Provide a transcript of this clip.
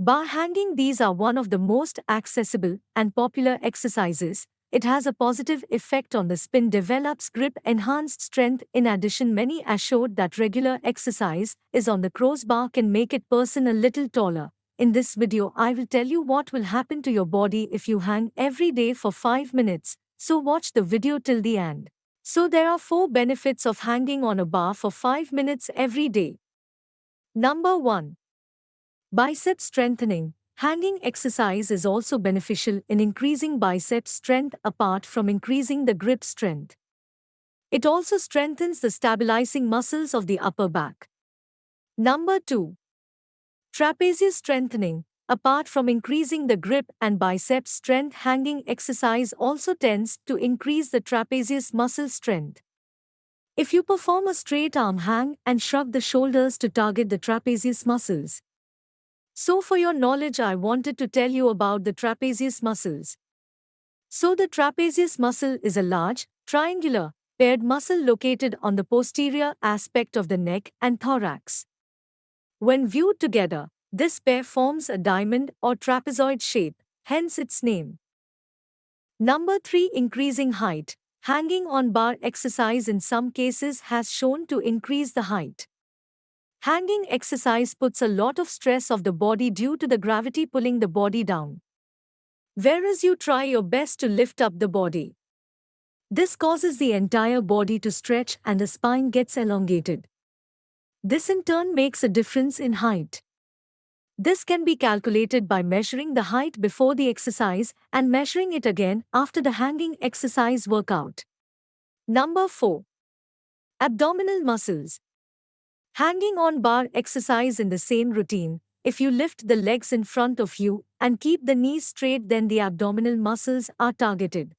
Bar hanging. These are one of the most accessible and popular exercises. It has a positive effect on the spine, develops grip, enhanced strength. In addition, many assured that regular exercise is on the crossbar can make it person a little taller. In this video, I will tell you what will happen to your body if you hang every day for 5 minutes. So watch the video till the end. So there are 4 benefits of hanging on a bar for 5 minutes every day. Number 1. Bicep strengthening. Hanging exercise is also beneficial in increasing bicep strength apart from increasing the grip strength. It also strengthens the stabilizing muscles of the upper back. Number 2. Trapezius strengthening. Apart from increasing the grip and bicep strength, hanging exercise also tends to increase the trapezius muscle strength. If you perform a straight arm hang and shrug the shoulders to target the trapezius muscles. So for your knowledge, I wanted to tell you about the trapezius muscles. So the trapezius muscle is a large, triangular, paired muscle located on the posterior aspect of the neck and thorax. When viewed together, this pair forms a diamond or trapezoid shape, hence its name. Number 3. Increasing height. Hanging on bar exercise in some cases has shown to increase the height. Hanging exercise puts a lot of stress of the body due to the gravity pulling the body down. Whereas you try your best to lift up the body. This causes the entire body to stretch and the spine gets elongated. This in turn makes a difference in height. This can be calculated by measuring the height before the exercise and measuring it again after the hanging exercise workout. Number 4. Abdominal muscles. Hanging on bar exercise in the same routine. If you lift the legs in front of you and keep the knees straight, then the abdominal muscles are targeted.